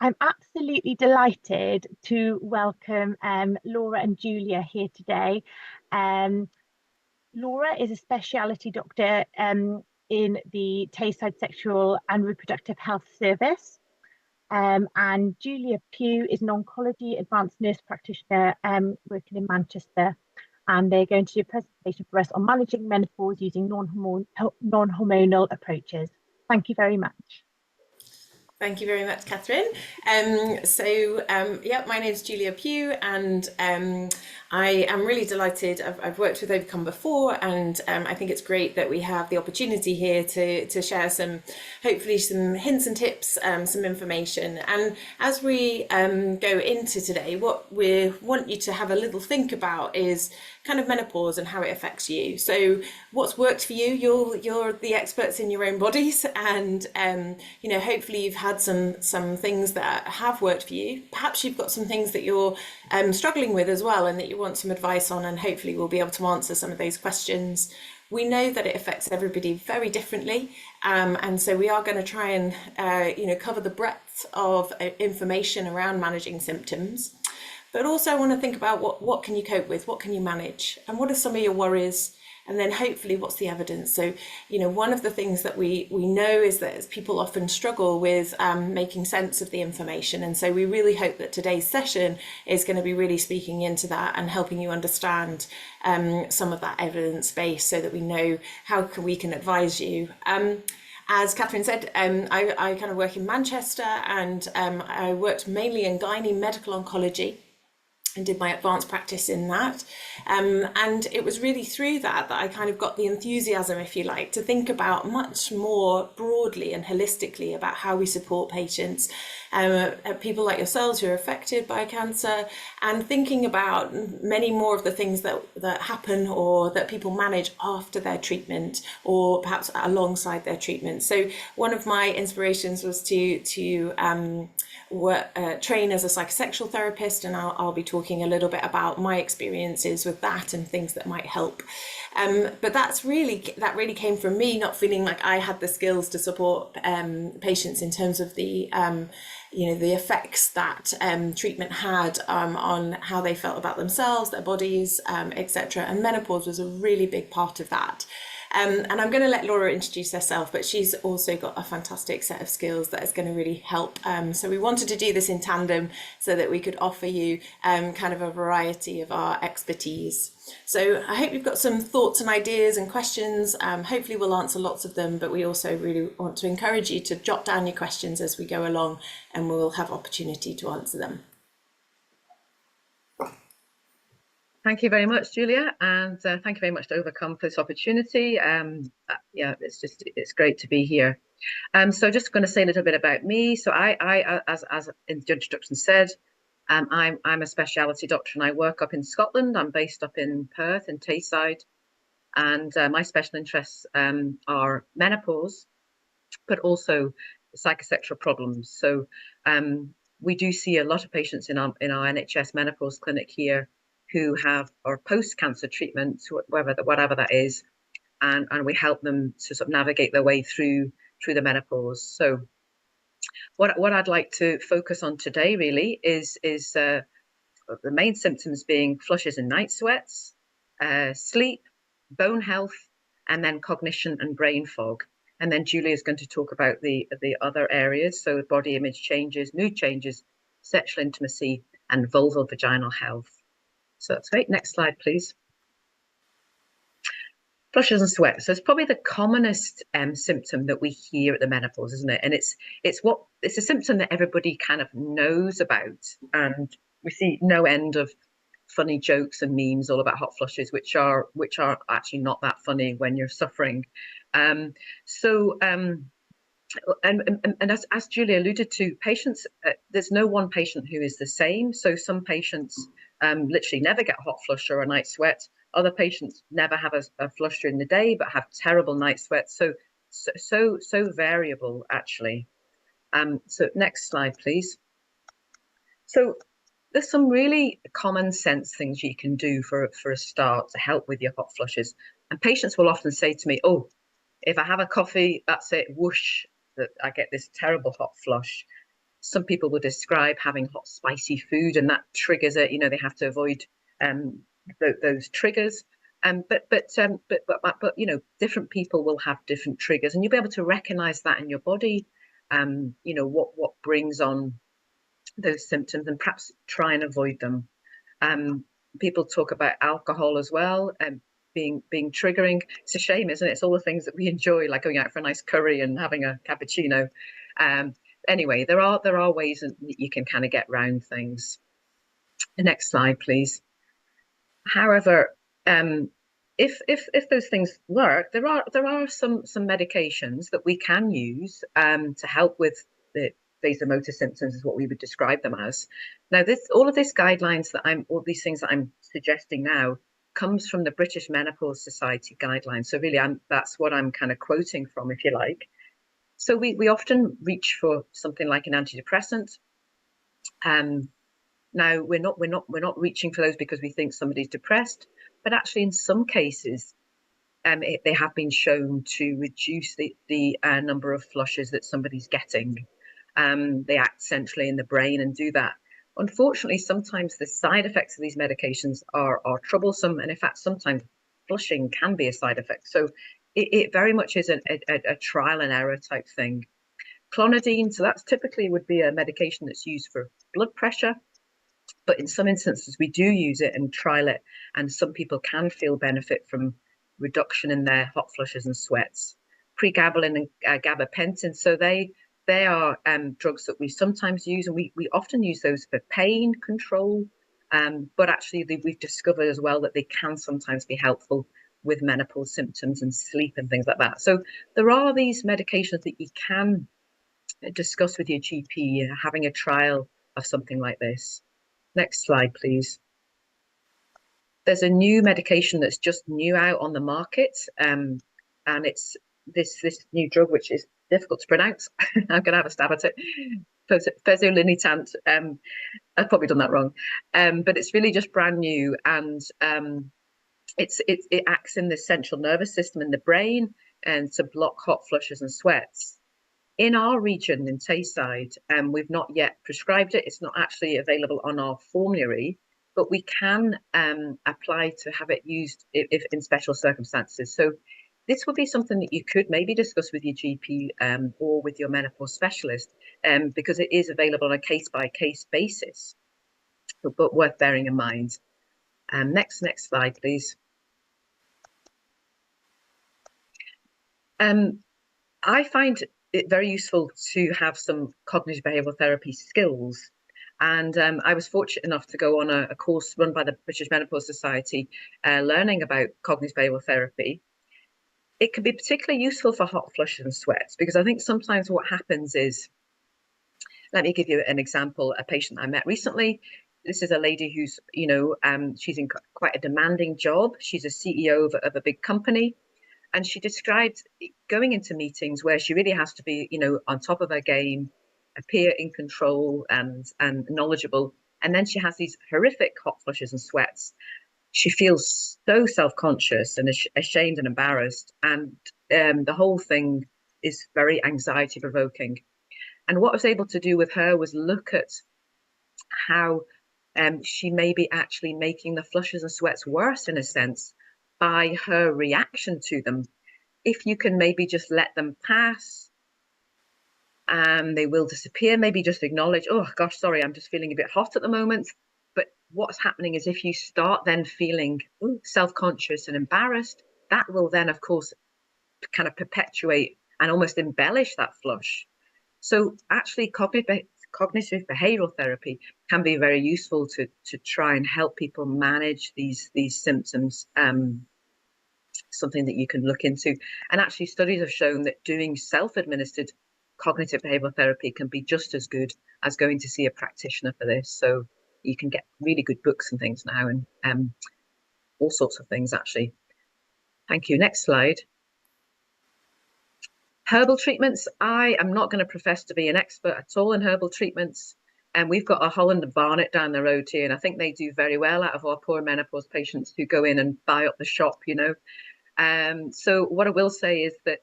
I'm absolutely delighted to welcome Laura and Julia here today. Um, Laura is a specialty doctor in the Tayside Sexual and Reproductive Health Service. And Julia Pugh is an oncology advanced nurse practitioner working in Manchester. And they're going to do a presentation for us on managing menopause using non-hormonal approaches. Thank you very much. Thank you very much, Catherine. Yeah, my name is Julia Pugh, and I am really delighted. I've worked with Ovacome before, and I think it's great that we have the opportunity here to share hopefully some hints and tips, some information. And as we go into today, what we want you to have a little think about is kind of menopause and how it affects you. So what's worked for you? You're the experts in your own bodies, and hopefully you've had some things that have worked for you. Perhaps you've got some things that you're struggling with as well, and that you want some advice on, and hopefully we'll be able to answer some of those questions. We know that it affects everybody very differently, and so we are going to try and cover the breadth of information around managing symptoms. But also I want to think about what can you cope with, what can you manage, and what are some of your worries, and then hopefully what's the evidence. So, one of the things that we know is that people often struggle with making sense of the information. And so we really hope that today's session is going to be really speaking into that and helping you understand some of that evidence base so that we know how we can advise you. As Catherine said, I kind of work in Manchester, and I worked mainly in gynae medical oncology and did my advanced practice in that. And it was really through that I kind of got the enthusiasm, if you like, to think about much more broadly and holistically about how we support patients, people like yourselves who are affected by cancer, and thinking about many more of the things that happen or that people manage after their treatment or perhaps alongside their treatment. So one of my inspirations was to train as a psychosexual therapist, and I'll be talking a little bit about my experiences with that and things that might help. But that really came from me not feeling like I had the skills to support patients in terms of the effects that treatment had on how they felt about themselves, their bodies, etc. And menopause was a really big part of that. And I'm going to let Laura introduce herself, but she's also got a fantastic set of skills that is going to really help. So we wanted to do this in tandem so that we could offer you kind of a variety of our expertise. So I hope you've got some thoughts and ideas and questions. Hopefully we'll answer lots of them, but we also really want to encourage you to jot down your questions as we go along, and we'll have opportunity to answer them. Thank you very much, Julia, and thank you very much to Ovacome for this opportunity. Yeah, it's great to be here. So just going to say a little bit about me. So I as in the introduction said, I'm a specialty doctor, and I work up in Scotland. I'm based up in Perth in Tayside, and my special interests are menopause, but also psychosexual problems. So we do see a lot of patients in our NHS menopause clinic here who have or post-cancer treatment, whatever that is, and we help them to sort of navigate their way through the menopause. So what I'd like to focus on today really is the main symptoms being flushes and night sweats, sleep, bone health, and then cognition and brain fog. And then Julia is going to talk about the other areas, so body image changes, mood changes, sexual intimacy, and vulval vaginal health. So that's great. Next slide, please. Flushes and sweats. So it's probably the commonest symptom that we hear at the menopause, isn't it? And it's a symptom that everybody kind of knows about, and we see no end of funny jokes and memes all about hot flushes, which are actually not that funny when you're suffering. And as Julia alluded to, patients, there's no one patient who is the same. So some patients literally never get a hot flush or a night sweat. Other patients never have a flush during the day, but have terrible night sweats. So variable, actually. So next slide, please. So there's some really common sense things you can do for a start to help with your hot flushes. And patients will often say to me, oh, if I have a coffee, that's it, whoosh, that I get this terrible hot flush. Some people will describe having hot, spicy food, and that triggers it. They have to avoid those triggers. But different people will have different triggers, and you'll be able to recognize that in your body. What brings on those symptoms, and perhaps try and avoid them. People talk about alcohol as well, and being triggering. It's a shame, isn't it? It's all the things that we enjoy, like going out for a nice curry and having a cappuccino. Anyway, there are ways that you can kind of get around things. The next slide, please. However, if those things work, there are some medications that we can use to help with the vasomotor symptoms, is what we would describe them as. Now, all of these guidelines all these things that I'm suggesting now comes from the British Menopause Society guidelines. So really, that's what I'm kind of quoting from, if you like. So we often reach for something like an antidepressant. Now we're not reaching for those because we think somebody's depressed, but actually in some cases, they have been shown to reduce the number of flushes that somebody's getting. They act centrally in the brain and do that. Unfortunately, sometimes the side effects of these medications are troublesome, and in fact, sometimes flushing can be a side effect. So it very much is a trial and error type thing. Clonidine, so that's typically would be a medication that's used for blood pressure. But in some instances, we do use it and trial it, and some people can feel benefit from reduction in their hot flushes and sweats. Pregabalin and gabapentin, so they are drugs that we sometimes use, and we often use those for pain control. But actually, we've discovered as well that they can sometimes be helpful with menopause symptoms and sleep and things like that. So there are these medications that you can discuss with your GP, having a trial of something like this. Next slide, please. There's a new medication that's just new out on the market, and it's this new drug, which is difficult to pronounce. I'm going to have a stab at it. Fezolinetant. I've probably done that wrong, but it's really just brand new, and it acts in the central nervous system in the brain and to block hot flushes and sweats. In our region, in Tayside, we've not yet prescribed it. It's not actually available on our formulary, but we can apply to have it used if in special circumstances. So this would be something that you could maybe discuss with your GP or with your menopause specialist, because it is available on a case-by-case basis, but worth bearing in mind. Next slide, please. I find it very useful to have some cognitive behavioural therapy skills. And I was fortunate enough to go on a course run by the British Menopause Society, learning about cognitive behavioural therapy. It can be particularly useful for hot flushes and sweats, because I think sometimes what happens is, let me give you an example. A patient I met recently, this is a lady who's, she's in quite a demanding job. She's a CEO of a big company. And she described going into meetings where she really has to be, on top of her game, appear in control and knowledgeable. And then she has these horrific hot flushes and sweats. She feels so self-conscious and ashamed and embarrassed. And the whole thing is very anxiety provoking. And what I was able to do with her was look at how she may be actually making the flushes and sweats worse, in a sense, by her reaction to them. If you can maybe just let them pass and they will disappear, maybe just acknowledge, oh gosh, sorry, I'm just feeling a bit hot at the moment. But what's happening is if you start then feeling self-conscious and embarrassed, that will then, of course, kind of perpetuate and almost embellish that flush. So actually cognitive behavioral therapy can be very useful to try and help people manage these symptoms. Something that you can look into. And actually studies have shown that doing self-administered cognitive behavioral therapy can be just as good as going to see a practitioner for this. So you can get really good books and things now, and all sorts of things, actually. Thank you. Next slide. Herbal treatments. I am not going to profess to be an expert at all in herbal treatments. And we've got a Holland and Barnet down the road here, and I think they do very well out of our poor menopause patients who go in and buy up the shop, So what I will say is that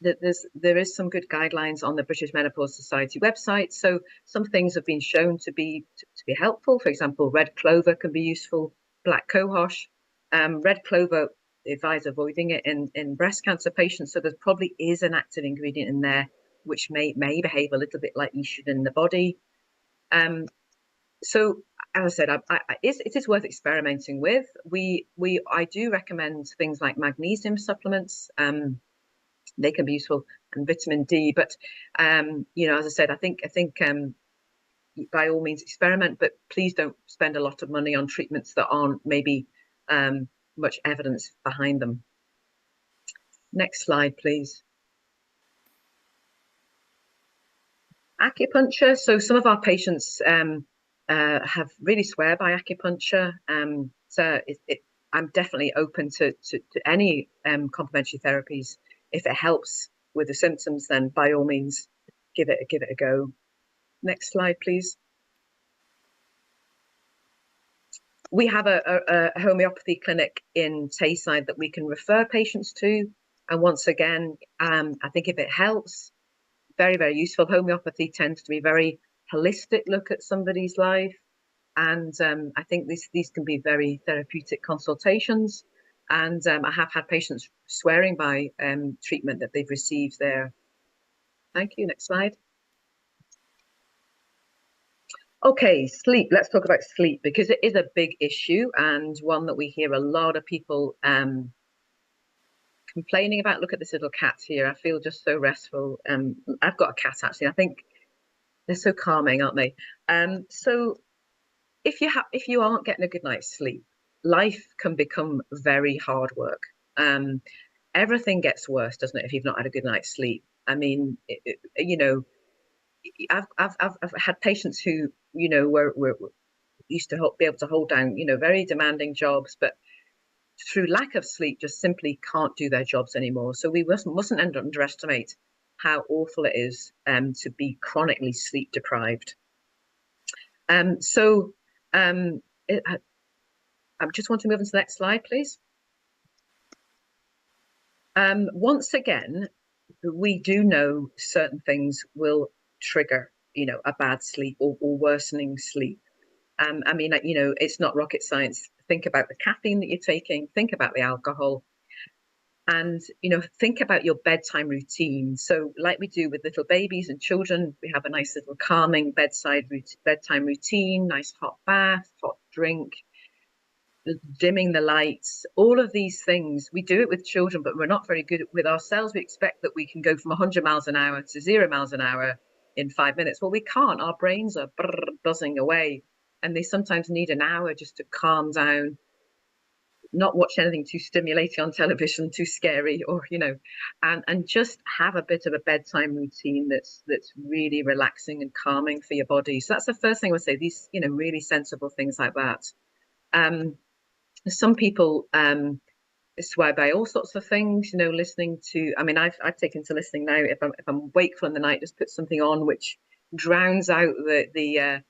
there is some good guidelines on the British Menopause Society website. So some things have been shown to be helpful. For example, red clover can be useful, black cohosh. Red clover, they advise avoiding it in breast cancer patients. So there probably is an active ingredient in there which may behave a little bit like estrogen in the body. So as I said, it is worth experimenting with. I do recommend things like magnesium supplements. They can be useful, and vitamin D. But you know, as I said, I think by all means experiment, but please don't spend a lot of money on treatments that aren't maybe much evidence behind them. Next slide, please. Acupuncture. So some of our patients have really swear by acupuncture. So I'm definitely open to any complementary therapies. If it helps with the symptoms, then by all means, give it a go. Next slide, please. We have a homeopathy clinic in Tayside that we can refer patients to. And once again, I think if it helps, very, very useful. Homeopathy tends to be very holistic look at somebody's life. And I think these can be very therapeutic consultations. And I have had patients swearing by treatment that they've received there. Thank you. Next slide. Okay, sleep. Let's talk about sleep, because it is a big issue and one that we hear a lot of people complaining about. Look at this little cat here. I feel just so restful. I've got a cat, actually. I think they're so calming, aren't they? So if you aren't getting a good night's sleep, life can become very hard work. Everything gets worse, doesn't it, if you've not had a good night's sleep? I mean, you know, I've had patients who, you know, were used to be able to hold down, you know, very demanding jobs, but through lack of sleep just simply can't do their jobs anymore. So we mustn't underestimate how awful it is to be chronically sleep deprived. I just want to move on to the next slide, please. Once again, we do know certain things will trigger, you know, a bad sleep or worsening sleep. I mean, you know, it's not rocket science. Think about the caffeine that you're taking, think about the alcohol, and, you know, think about your bedtime routine. So like we do with little babies and children, we have a nice little calming bedtime routine, nice hot bath, hot drink, dimming the lights, all of these things. We do it with children, but we're not very good with ourselves. We expect that we can go from 100 miles an hour to 0 miles an hour in 5 minutes. Well, we can't. Our brains are buzzing away, and they sometimes need an hour just to calm down, not watch anything too stimulating on television, too scary, or, you know, and just have a bit of a bedtime routine that's really relaxing and calming for your body. So that's the first thing I would say, these, you know, really sensible things like that. Some people swear by all sorts of things, you know, listening to, I mean, I've taken to listening now. If I'm wakeful in the night, just put something on which drowns out the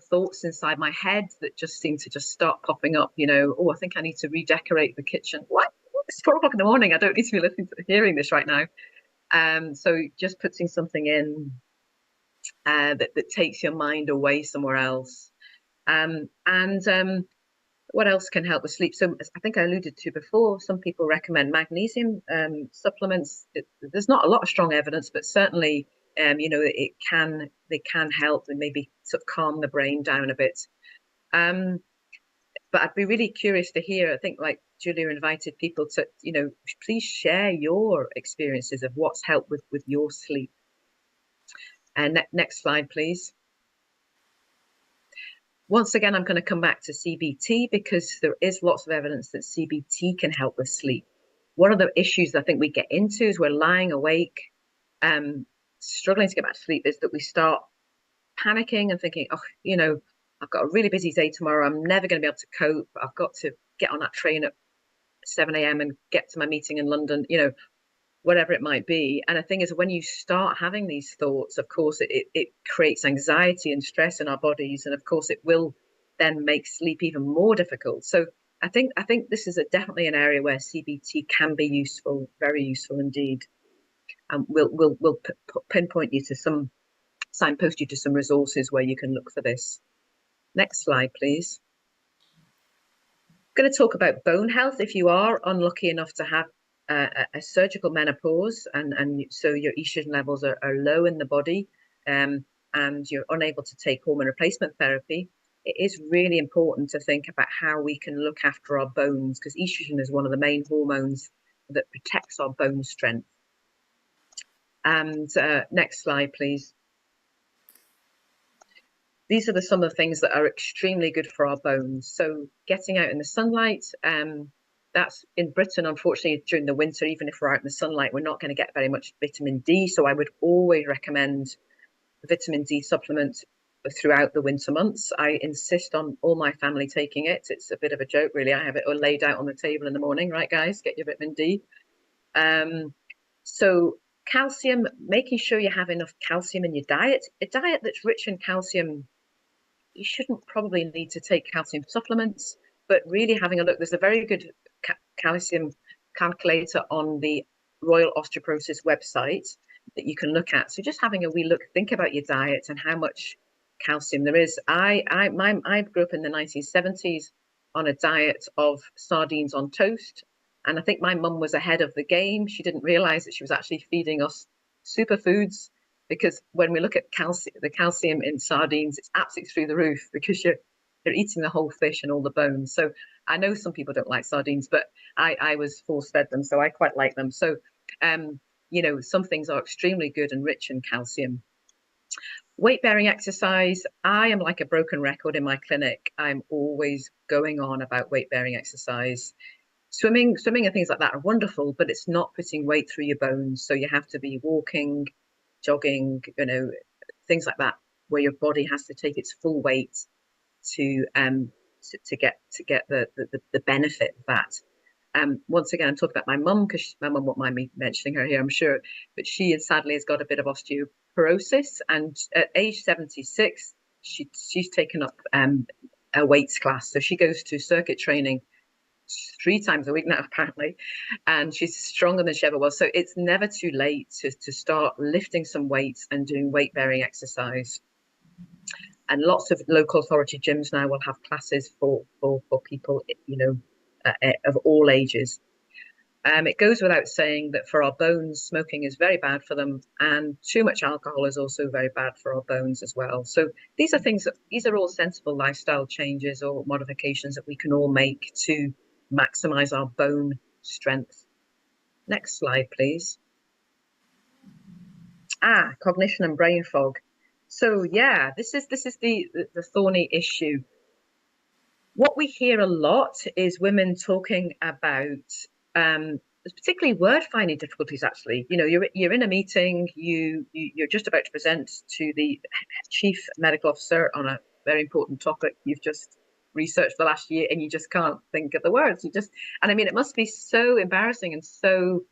thoughts inside my head that just seem to just start popping up, you know. Oh, I think I need to redecorate the kitchen. What? It's 4 o'clock in the morning. I don't need to be hearing this right now. So just putting something in that takes your mind away somewhere else. What else can help with sleep? So I think I alluded to before, some people recommend magnesium supplements. There's not a lot of strong evidence, but certainly, you know, they can help and maybe sort of calm the brain down a bit. But I'd be really curious to hear, I think, like Julia invited people to, you know, please share your experiences of what's helped with your sleep. And next slide, please. Once again, I'm going to come back to CBT because there is lots of evidence that CBT can help with sleep. One of the issues I think we get into is we're lying awake, struggling to get back to sleep, is that we start panicking and thinking, oh, you know, I've got a really busy day tomorrow. I'm never going to be able to cope. I've got to get on that train at 7 a.m. and get to my meeting in London, you know, whatever it might be. And the thing is, when you start having these thoughts, of course, it creates anxiety and stress in our bodies. And of course, it will then make sleep even more difficult. So I think this is definitely an area where CBT can be useful, very useful indeed. and we'll pinpoint you to signpost you to some resources where you can look for this. Next slide, please. I'm going to talk about bone health. If you are unlucky enough to have a surgical menopause, and so your estrogen levels are low in the body, and you're unable to take hormone replacement therapy, it is really important to think about how we can look after our bones, because estrogen is one of the main hormones that protects our bone strength. And next slide, please. These are some of the things that are extremely good for our bones. So getting out in the sunlight, that's in Britain, unfortunately, during the winter, even if we're out in the sunlight, we're not going to get very much vitamin D. So I would always recommend vitamin D supplement throughout the winter months. I insist on all my family taking it. It's a bit of a joke, really. I have it all laid out on the table in the morning, right, guys? Get your vitamin D. So calcium, making sure you have enough calcium in your diet. A diet that's rich in calcium, you shouldn't probably need to take calcium supplements, but really having a look. There's a very good calcium calculator on the Royal Osteoporosis website that you can look at. So just having a wee look, think about your diet and how much calcium there is. I grew up in the 1970s on a diet of sardines on toast, and I think my mum was ahead of the game. She didn't realize that she was actually feeding us superfoods, because when we look at the calcium in sardines, it's absolutely through the roof, because you're eating the whole fish and all the bones. So I know some people don't like sardines, but I was force-fed them, so I quite like them. So, you know, some things are extremely good and rich in calcium. Weight-bearing exercise, I am like a broken record in my clinic. I'm always going on about weight-bearing exercise. Swimming and things like that are wonderful, but it's not putting weight through your bones. So you have to be walking, jogging, you know, things like that, where your body has to take its full weight to get the benefit of that. Once again, I'm talking about my mum, because my mum won't mind me mentioning her here, I'm sure, but she sadly has got a bit of osteoporosis, and at age 76, she's taken up a weights class, so she goes to circuit training 3 times a week now, apparently, and she's stronger than she ever was. So it's never too late to start lifting some weights and doing weight-bearing exercise. And lots of local authority gyms now will have classes for people, you know, of all ages. It goes without saying that for our bones, smoking is very bad for them, and too much alcohol is also very bad for our bones as well. So these are all sensible lifestyle changes or modifications that we can all make to maximize our bone strength. Next slide, please. Cognition and brain fog. So yeah, this is the thorny issue. What we hear a lot is women talking about particularly word finding difficulties. Actually, you know, you're in a meeting, you're just about to present to the chief medical officer on a very important topic you've just researched the last year, and you just can't think of the words. And I mean, it must be so embarrassing and so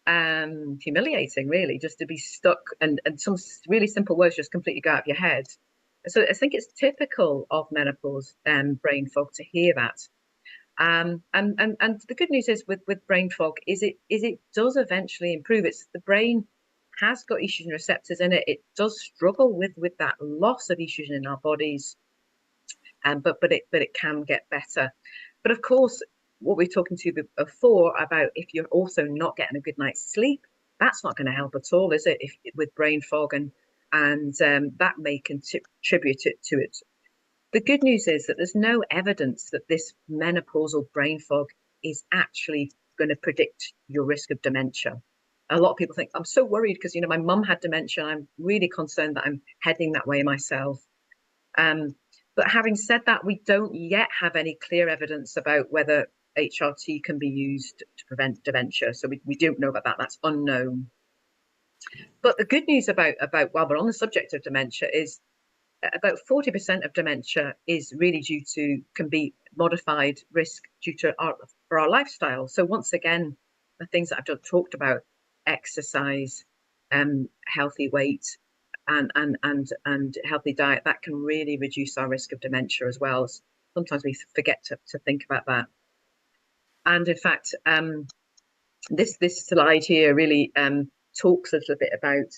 humiliating, really, just to be stuck and some really simple words just completely go out of your head. So I think it's typical of menopause brain fog to hear that. And the good news is with brain fog is it does eventually improve. It's the brain has got estrogen receptors in it. It does struggle with that loss of estrogen in our bodies, but it can get better. But of course, what we're talking to you before about, if you're also not getting a good night's sleep, that's not going to help at all, is it? With brain fog, and that may contribute to it. The good news is that there's no evidence that this menopausal brain fog is actually going to predict your risk of dementia. A lot of people think, I'm so worried because, you know, my mum had dementia. I'm really concerned that I'm heading that way myself. But having said that, we don't yet have any clear evidence about whether HRT can be used to prevent dementia. So we don't know about that. That's unknown. But the good news about while we're on the subject of dementia is about 40% of dementia is really can be modified risk due to our lifestyle. So once again, the things that I've just talked about, exercise, healthy weight, and healthy diet, that can really reduce our risk of dementia as well. Sometimes we forget to think about that. And in fact, this slide here really talks a little bit about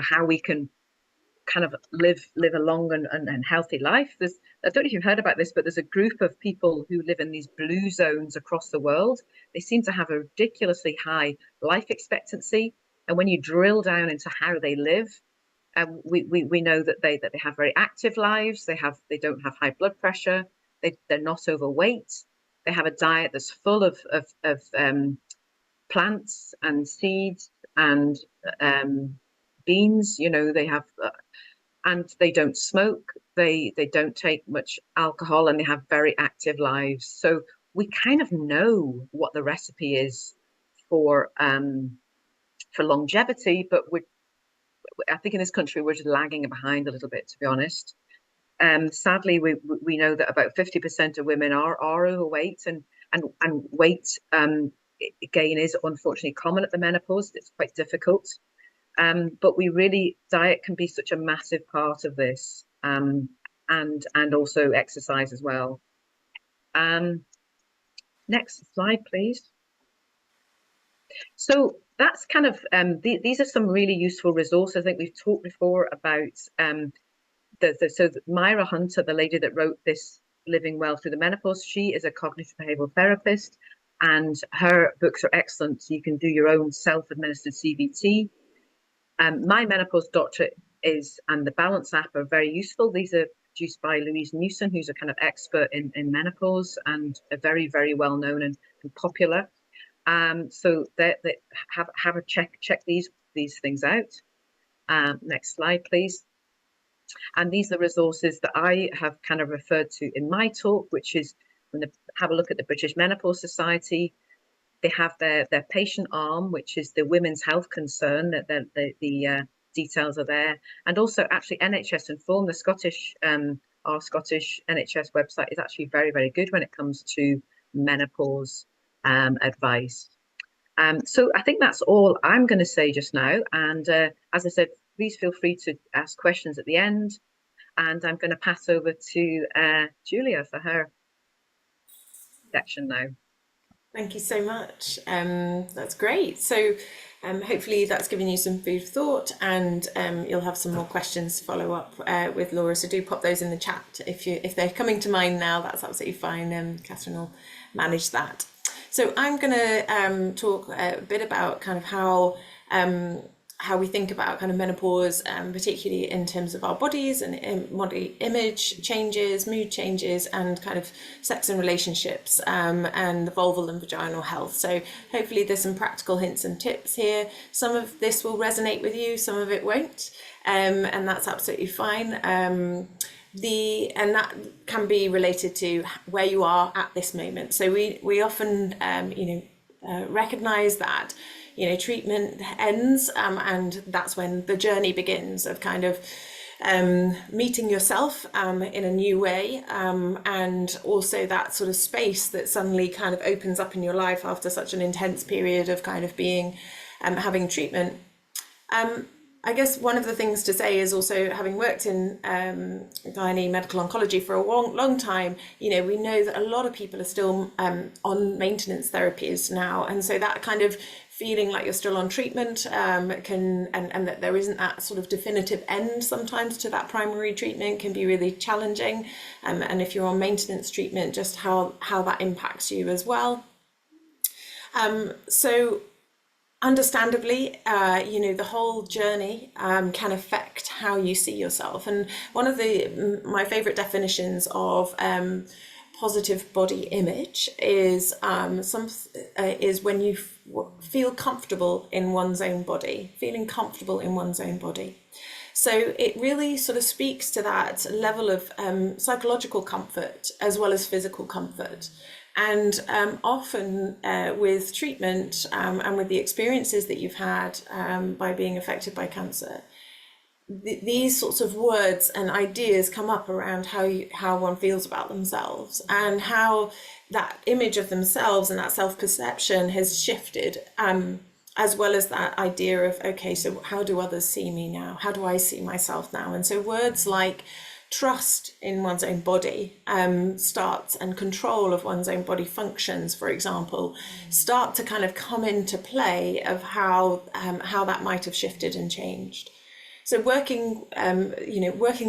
how we can kind of live a long and healthy life. I don't know if you've heard about this, but there's a group of people who live in these blue zones across the world. They seem to have a ridiculously high life expectancy, and when you drill down into how they live, we know that they have very active lives. They don't have high blood pressure. They're not overweight. They have a diet that's full of plants and seeds and beans. They have and they don't smoke. They don't take much alcohol, and they have very active lives. So we kind of know what the recipe is for longevity, but I think in this country we're just lagging behind a little bit, to be honest. Sadly, we know that about 50% of women are overweight, and weight gain is unfortunately common at the menopause. It's quite difficult, but diet can be such a massive part of this, and also exercise as well. Next slide, please. So that's kind of these are some really useful resources. I think we've talked before about Myra Hunter, the lady that wrote this Living Well Through the Menopause. She is a cognitive behavioral therapist, and her books are excellent. So you can do your own self-administered CBT. My Menopause Doctor and the Balance app are very useful. These are produced by Louise Newson, who's a kind of expert in menopause and are very, very well known and popular. So they have a check these things out. Next slide, please. And these are resources that I have kind of referred to in my talk, which is when have a look at the British Menopause Society. They have their patient arm, which is the women's health concern. That the details are there, and also actually NHS Inform, our Scottish NHS website is actually very, very good when it comes to menopause advice. So I think that's all I'm going to say just now. And as I said, please feel free to ask questions at the end. And I'm going to pass over to Julia for her section now. Thank you so much. That's great. So hopefully that's given you some food for thought, and you'll have some more questions to follow up with Laura. So do pop those in the chat if they're coming to mind now. That's absolutely fine. Catherine will manage that. So I'm going to talk a bit about kind of how we think about kind of menopause, particularly in terms of our bodies and body image changes, mood changes, and kind of sex and relationships, and the vulval and vaginal health. So hopefully there's some practical hints and tips here. Some of this will resonate with you, some of it won't, and that's absolutely fine. And that can be related to where you are at this moment. So we often recognize that treatment ends, and that's when the journey begins of kind of meeting yourself in a new way, and also that sort of space that suddenly kind of opens up in your life after such an intense period of kind of being having treatment. I guess one of the things to say is also, having worked in gynae medical oncology for a long time, we know that a lot of people are still on maintenance therapies now, and so that kind of feeling like you're still on treatment and that there isn't that sort of definitive end sometimes to that primary treatment can be really challenging, and if you're on maintenance treatment, just how that impacts you as well. So understandably, the whole journey can affect how you see yourself. And one of my favorite definitions of positive body image is when you feel comfortable in one's own body, feeling comfortable in one's own body. So it really sort of speaks to that level of psychological comfort as well as physical comfort. And often with treatment and with the experiences that you've had by being affected by cancer, these sorts of words and ideas come up around how one feels about themselves, and how that image of themselves and that self-perception has shifted, as well as that idea of, okay, so how do others see me now? How do I see myself now? And so words like trust in one's own body starts, and control of one's own body functions, for example, start to kind of come into play of how that might have shifted and changed. So working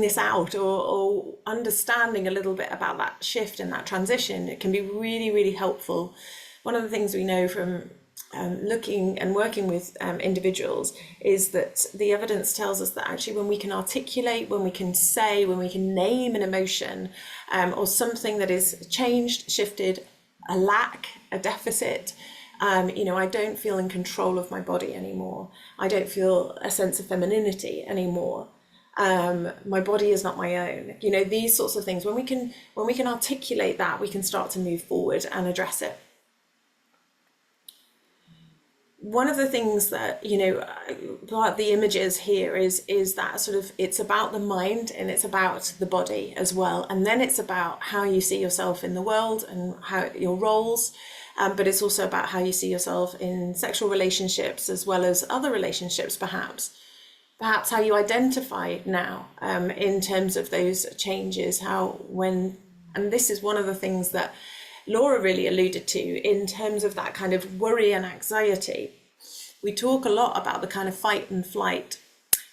this out, or understanding a little bit about that shift and that transition, it can be really, really helpful. One of the things we know from looking and working with individuals is that the evidence tells us that actually when we can articulate, when we can say, when we can name an emotion or something that is changed, shifted, a lack, a deficit, I don't feel in control of my body anymore. I don't feel a sense of femininity anymore. My body is not my own. These sorts of things. When we can articulate that, we can start to move forward and address it. One of the things that, part of the images here is that sort of, it's about the mind and it's about the body as well. And then it's about how you see yourself in the world and how your roles, but it's also about how you see yourself in sexual relationships as well as other relationships, perhaps how you identify now in terms of those changes, and this is one of the things that Laura really alluded to in terms of that kind of worry and anxiety. We talk a lot about the kind of fight and flight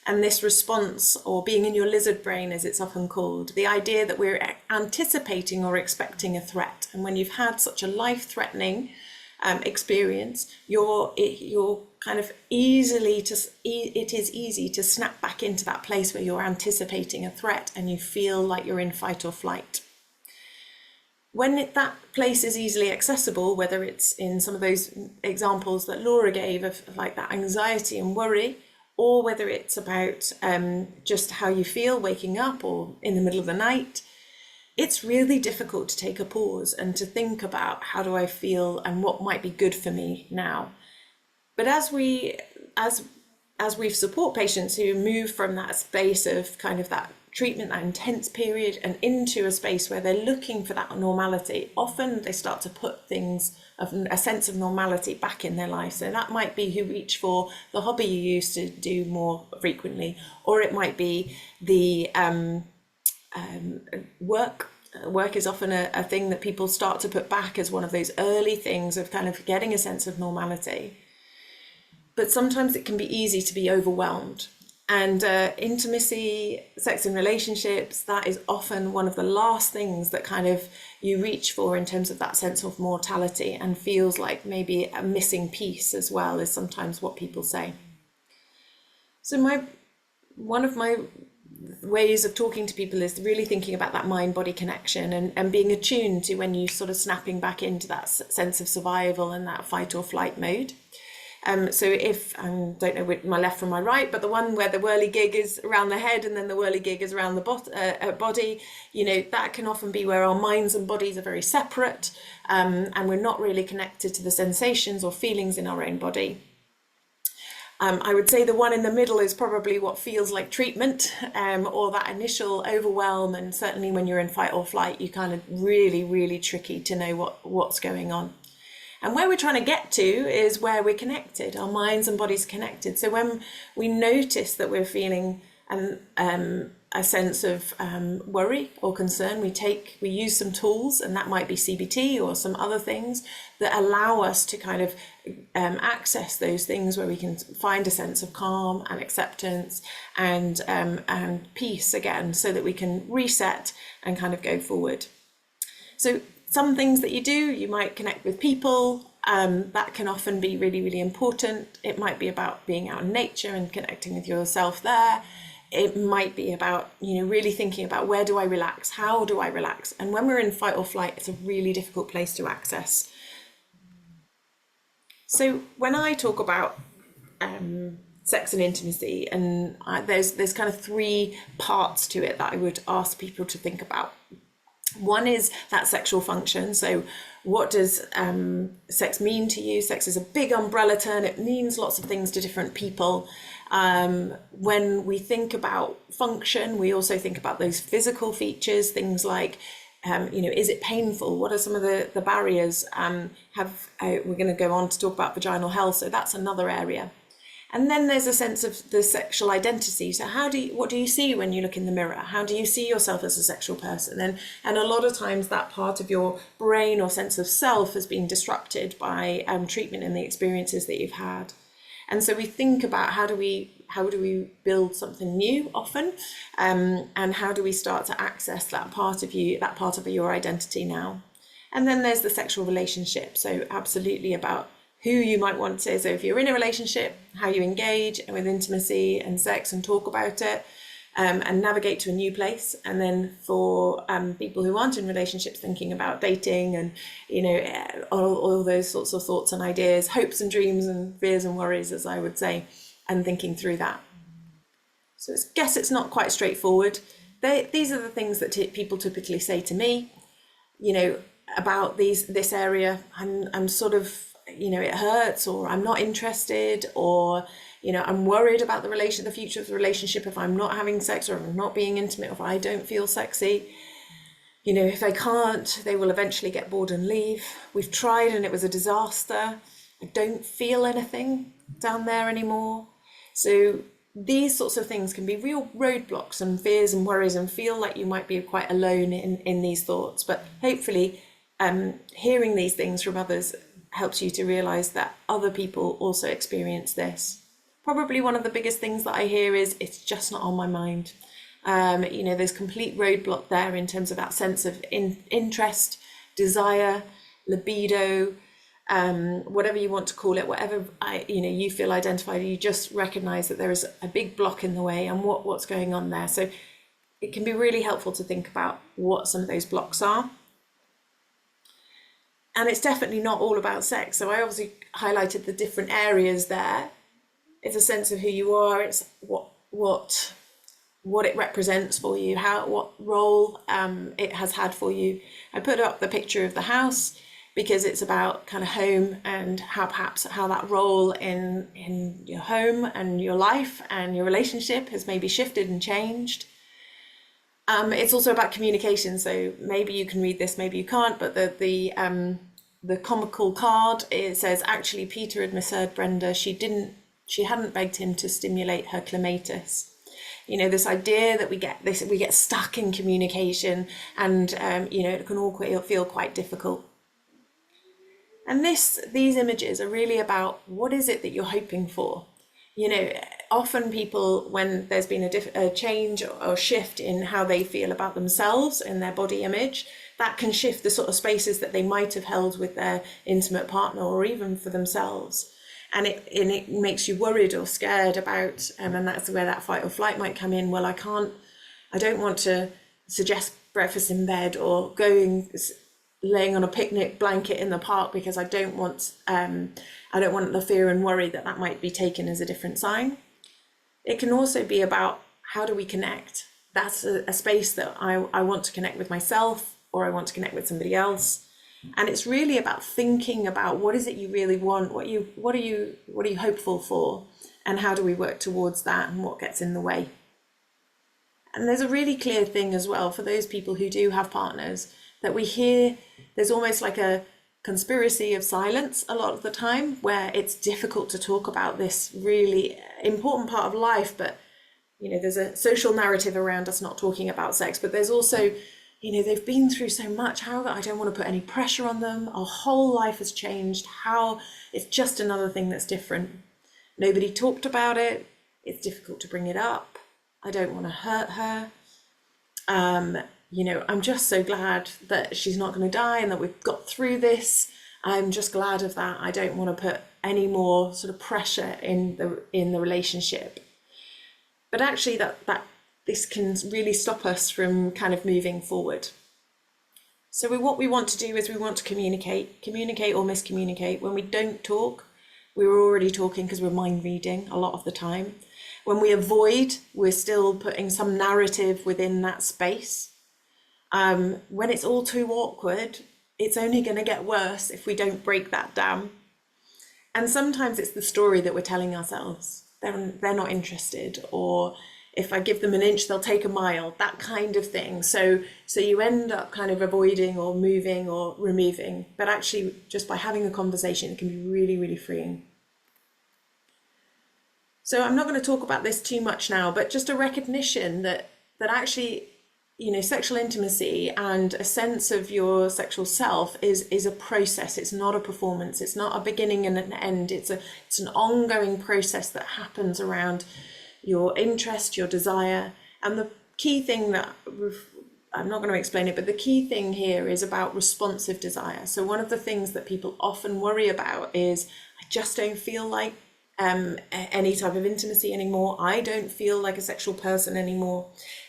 and this response, or being in your lizard brain, as it's often called, the idea that we're anticipating or expecting a threat. And when you've had such a life-threatening experience, it is easy to snap back into that place where you're anticipating a threat and you feel like you're in fight or flight. When that place is easily accessible, whether it's in some of those examples that Laura gave of like that anxiety and worry, or whether it's about just how you feel waking up or in the middle of the night, it's really difficult to take a pause and to think about how do I feel and what might be good for me now. But as we support patients who move from that space of kind of that treatment, that intense period, and into a space where they're looking for that normality, often they start to put things of a sense of normality back in their life. So that might be you reach for the hobby you used to do more frequently, or it might be the work. Work is often a thing that people start to put back as one of those early things of kind of getting a sense of normality. But sometimes it can be easy to be overwhelmed. And intimacy, sex and relationships, that is often one of the last things that kind of you reach for in terms of that sense of mortality, and feels like maybe a missing piece as well, is sometimes what people say. So one of my ways of talking to people is really thinking about that mind-body connection and being attuned to when you're sort of snapping back into that sense of survival and that fight or flight mode. So if, I don't know my left from my right, but the one where the whirligig is around the head and then the whirligig is around the body, that can often be where our minds and bodies are very separate, and we're not really connected to the sensations or feelings in our own body. I would say the one in the middle is probably what feels like treatment, or that initial overwhelm, and certainly when you're in fight or flight, you kind of really, really tricky to know what's going on. And where we're trying to get to is where we're connected, our minds and bodies connected. So when we notice that we're feeling a sense of worry or concern, we use some tools, and that might be CBT or some other things that allow us to kind of access those things where we can find a sense of calm and acceptance and peace again, so that we can reset and kind of go forward. So some things that you might connect with people, that can often be really, really important. It might be about being out in nature and connecting with yourself there. It might be about, really thinking about, where do I relax? How do I relax? And when we're in fight or flight, it's a really difficult place to access. So when I talk about sex and intimacy, and there's kind of three parts to it that I would ask people to think about. One is that sexual function. So what does sex mean to you? Sex is a big umbrella term. It means lots of things to different people. When we think about function, we also think about those physical features, things like, is it painful? What are some of the barriers? We're going to go on to talk about vaginal health. So that's another area. And then there's a sense of the sexual identity. So what do you see when you look in the mirror? How do you see yourself as a sexual person? And a lot of times that part of your brain or sense of self has been disrupted by treatment and the experiences that you've had. And so we think about how do we build something new often, and how do we start to access that part of you, that part of your identity now. And then there's the sexual relationship. So absolutely about who you might want to, so if you're in a relationship, how you engage with intimacy and sex and talk about it, and navigate to a new place. And then for people who aren't in relationships, thinking about dating and, you know, all those sorts of thoughts and ideas, hopes and dreams and fears and worries, as I would say, and thinking through that. So I guess it's not quite straightforward. These are the things that people typically say to me, you know, about this area. I'm sort of, you know, it hurts, or I'm not interested, or, you know, I'm worried about the future of the relationship if I'm not having sex, or if I'm not being intimate, or if I don't feel sexy. You know, if I can't, they will eventually get bored and leave. We've tried and it was a disaster. I don't feel anything down there anymore. So these sorts of things can be real roadblocks and fears and worries, and feel like you might be quite alone in these thoughts. But hopefully hearing these things from others helps you to realize that other people also experience this. Probably one of the biggest things that I hear is, it's just not on my mind. You know, there's complete roadblock there in terms of that sense of interest, desire, libido, whatever you want to call it, whatever you feel identified, you just recognize that there is a big block in the way and what's going on there. So it can be really helpful to think about what some of those blocks are. And it's definitely not all about sex. So I obviously highlighted the different areas there. It's a sense of who you are. It's what it represents for you, what role it has had for you. I put up the picture of the house because it's about kind of home, and how that role in your home and your life and your relationship has maybe shifted and changed. It's also about communication. So maybe you can read this, maybe you can't, but the comical card, it says, actually Peter had misheard Brenda. She hadn't begged him to stimulate her clematis. You know, this idea that we get stuck in communication, and you know, it can all feel quite difficult. And these images are really about, what is it that you're hoping for? You know, often people, when there's been a change or shift in how they feel about themselves and their body image, that can shift the sort of spaces that they might have held with their intimate partner, or even for themselves. And it makes you worried or scared about, and that's where that fight or flight might come in. Well, I don't want to suggest breakfast in bed, or laying on a picnic blanket in the park, because I don't want the fear and worry that might be taken as a different sign. It can also be about, how do we connect? That's a space that I want to connect with myself, or I want to connect with somebody else. And it's really about thinking about, what is it you really want? What are you hopeful for? And how do we work towards that, and what gets in the way? And there's a really clear thing as well for those people who do have partners, that we hear there's almost like a conspiracy of silence a lot of the time, where it's difficult to talk about this really important part of life. But, you know, there's a social narrative around us not talking about sex, but there's also, you know, they've been through so much. I don't want to put any pressure on them. Our whole life has changed. It's just another thing that's different. Nobody talked about it. It's difficult to bring it up. I don't want to hurt her. You know, I'm just so glad that she's not going to die and that we've got through this. I'm just glad of that. I don't want to put any more sort of pressure in the relationship. But actually that this can really stop us from kind of moving forward. So what we want to do is, we want to communicate or miscommunicate. When we don't talk, we're already talking, because we're mind reading a lot of the time. When we avoid, we're still putting some narrative within that space. When it's all too awkward, it's only going to get worse if we don't break that down. And sometimes it's the story that we're telling ourselves. They're not interested, or if I give them an inch, they'll take a mile, that kind of thing. So you end up kind of avoiding or moving or removing. But actually, just by having a conversation, it can be really, really freeing. So I'm not going to talk about this too much now, but just a recognition that actually, you know, sexual intimacy and a sense of your sexual self is a process. It's not a performance. It's not a beginning and an end. It's an ongoing process that happens around your interest, your desire. And the key thing that I'm not going to explain it, but the key thing here is about responsive desire. So one of the things that people often worry about is, I just don't feel like any type of intimacy anymore. I don't feel like a sexual person anymore.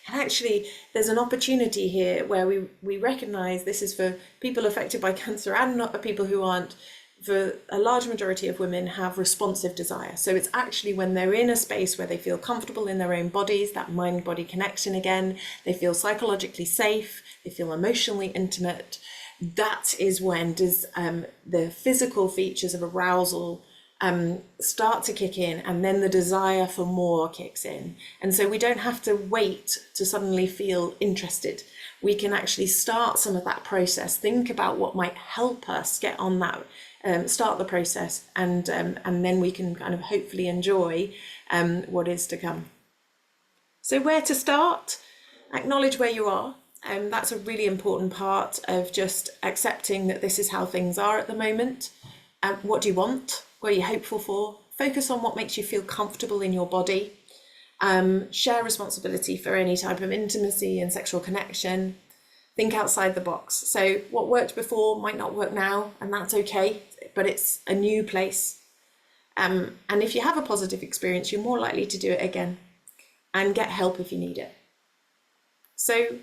And actually, there's an opportunity here where we recognize this is for people affected by cancer and not people who aren't. For a large majority of women have responsive desire. So it's actually when they're in a space where they feel comfortable in their own bodies, that mind-body connection again, they feel psychologically safe, they feel emotionally intimate. That is when the physical features of arousal start to kick in, and then the desire for more kicks in. And so we don't have to wait to suddenly feel interested. We can actually start some of that process, think about what might help us get on that, start the process, and then we can kind of hopefully enjoy what is to come. So where to start? Acknowledge where you are. That's a really important part of just accepting that this is how things are at the moment. What do you want? What are you hopeful for? Focus on what makes you feel comfortable in your body. Share responsibility for any type of intimacy and sexual connection. Think outside the box. So what worked before might not work now, and that's okay, but it's a new place. And if you have a positive experience, you're more likely to do it again, and get help if you need it. So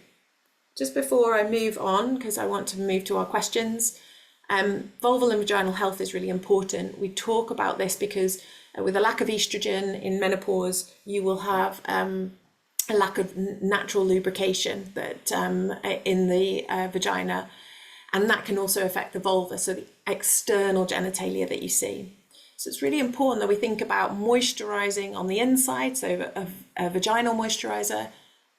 just before I move on, because I want to move to our questions, vulval and vaginal health is really important. We talk about this because with a lack of estrogen in menopause, you will have a lack of natural lubrication that in the vagina, and that can also affect the vulva, so the external genitalia that you see. So it's really important that we think about moisturizing on the inside, so a vaginal moisturizer,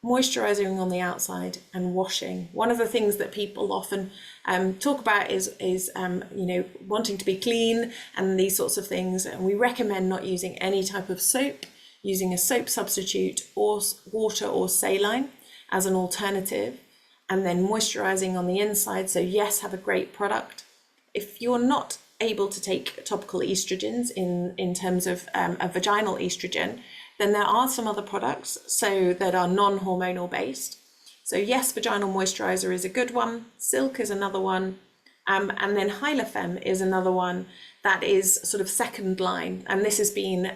moisturizing on the outside, and washing. One of the things that people often talk about is you know, wanting to be clean and these sorts of things, and we recommend not using any type of soap, using a soap substitute or water or saline as an alternative, and then moisturizing on the inside. So yes, have a great product. If you're not able to take topical estrogens in terms of a vaginal estrogen, then there are some other products that are non-hormonal based. So yes, vaginal moisturizer is a good one. Silk is another one. And then Hylofem is another one that is sort of second line. And this has been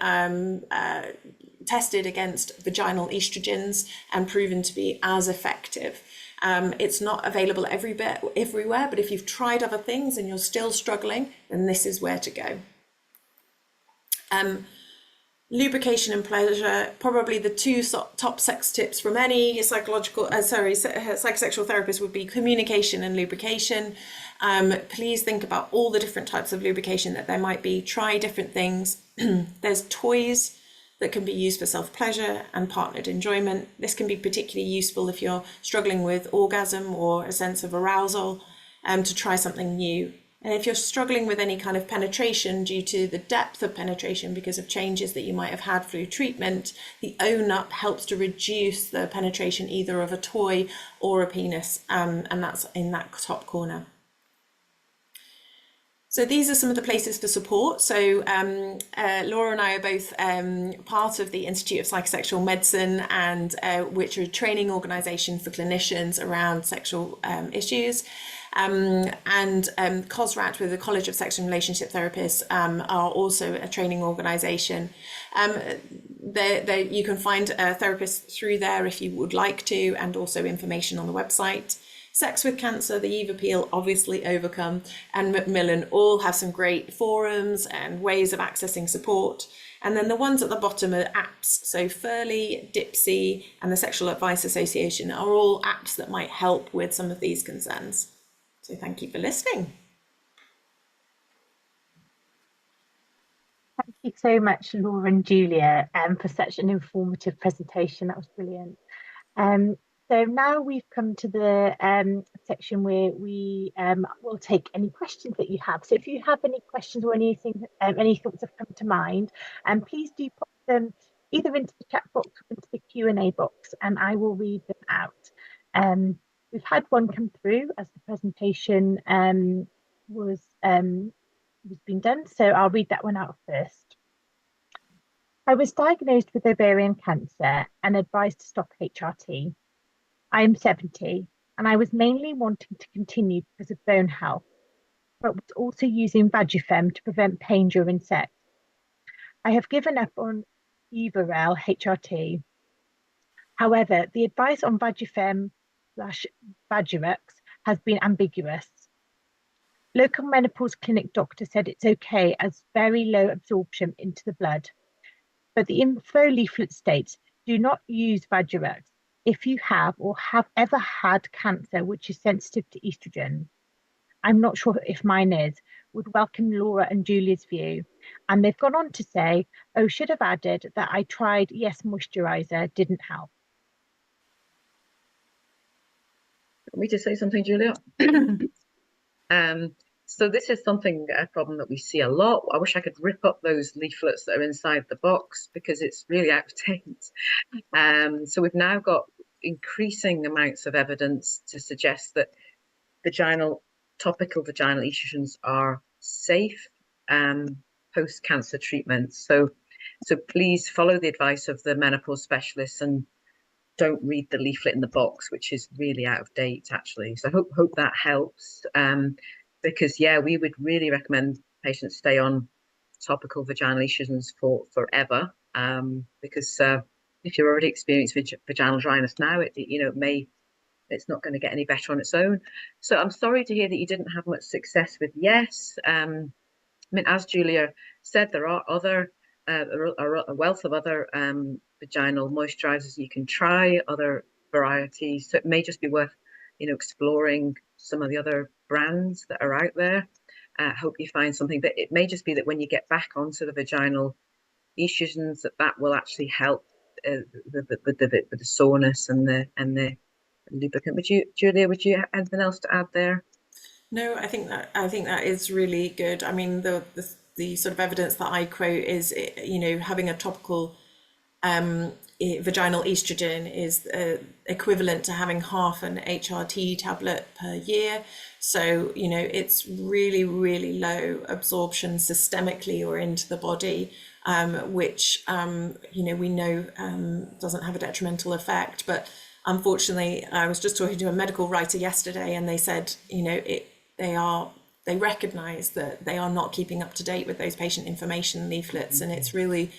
tested against vaginal estrogens and proven to be as effective. It's not available everywhere, but if you've tried other things and you're still struggling, then this is where to go. Lubrication and pleasure, probably the two top sex tips from any psychosexual therapist would be communication and lubrication. Please think about all the different types of lubrication that there might be. Try different things. There's toys that can be used for self-pleasure and partnered enjoyment. This can be particularly useful if you're struggling with orgasm or a sense of arousal, to try something new. And if you're struggling with any kind of penetration due to the depth of penetration because of changes that you might have had through treatment, the Own Up helps to reduce the penetration either of a toy or a penis, and that's in that top corner. So these are some of the places for support. So Laura and I are both part of the Institute of Psychosexual Medicine, and which are a training organisation for clinicians around sexual issues. And COSRAT, with the College of Sex and Relationship Therapists, are also a training organisation. You can find therapists through there if you would like to, and also information on the website. Sex with Cancer, the Eve Appeal, obviously Ovacome, and Macmillan all have some great forums and ways of accessing support. And then the ones at the bottom are apps. So Furley, Dipsy, and the Sexual Advice Association are all apps that might help with some of these concerns. So thank you for listening. Thank you so much, Laura and Julia, for such an informative presentation. That was brilliant. So now we've come to the section where we will take any questions that you have. So if you have any questions or anything, any thoughts have come to mind, please do pop them either into the chat box or into the Q&A box, and I will read them out. We've had one come through as the presentation was being done, so I'll read that one out first. I was diagnosed with ovarian cancer and advised to stop HRT. I am 70, and I was mainly wanting to continue because of bone health, but was also using Vagifem to prevent pain during sex. I have given up on Evorel HRT. However, the advice on Vagifem/Vagirux has been ambiguous. Local menopause clinic doctor said it's okay as very low absorption into the blood. But the info leaflet states, do not use Vagirux if you have or have ever had cancer which is sensitive to estrogen. I'm not sure if mine is. Would welcome Laura and Julia's view. And they've gone on to say, oh, should have added that I tried Yes Moisturizer, didn't help. Want me to say something, Julia? So this is a problem that we see a lot. I wish I could rip up those leaflets that are inside the box because it's really out of date. So we've now got increasing amounts of evidence to suggest that topical vaginal estrogens are safe post-cancer treatments. So please follow the advice of the menopause specialists and don't read the leaflet in the box, which is really out of date, actually. So I hope that helps. Because, yeah, we would really recommend patients stay on topical vaginal estrogens for forever. Because if you're already experiencing vaginal dryness now, it's not going to get any better on its own. So I'm sorry to hear that you didn't have much success with Yes. I mean, as Julia said, there are a wealth of other vaginal moisturizers you can try, other varieties. So it may just be worth, exploring some of the other brands that are out there. Hope you find something, but it may just be that when you get back onto the vaginal estrogens, that will actually help with the soreness and the lubricant. Julia, would you have anything else to add there? No, I think that is really good. I mean, the sort of evidence that I quote is, having a topical vaginal estrogen is equivalent to having half an HRT tablet per year. So, it's really, really low absorption systemically or into the body, which, we know doesn't have a detrimental effect. But unfortunately, I was just talking to a medical writer yesterday, and they said, they recognize that they are not keeping up to date with those patient information leaflets, and it's really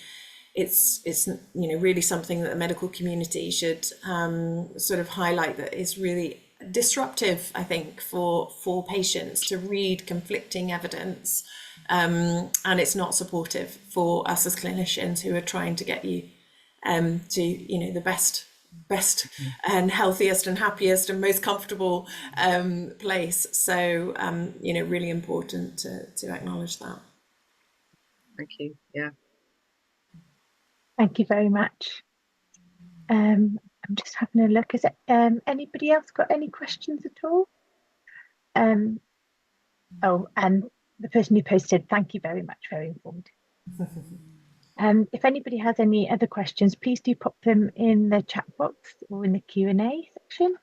something that the medical community should sort of highlight, that is really disruptive, I think, for patients to read conflicting evidence, and it's not supportive for us as clinicians who are trying to get you to the best and healthiest and happiest and most comfortable place. So really important to acknowledge that. Thank you. Yeah. Thank you very much. I'm just having a look. Is it anybody else got any questions at all? Oh, and the person who posted, thank you very much, very informative. If anybody has any other questions, please do pop them in the chat box or in the Q&A section.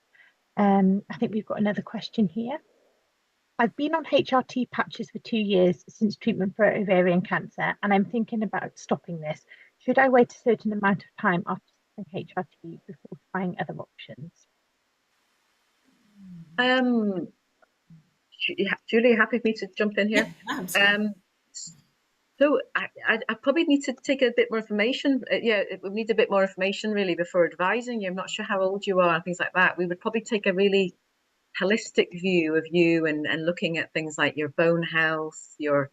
I think we've got another question here. I've been on HRT patches for 2 years since treatment for ovarian cancer, and I'm thinking about stopping this. Should I wait a certain amount of time after stopping HRT before trying other options? Julie, happy for me to jump in here? Yeah, absolutely. So I probably need to take a bit more information. We need a bit more information really before advising you. I'm not sure how old you are and things like that. We would probably take a really holistic view of you and looking at things like your bone health, your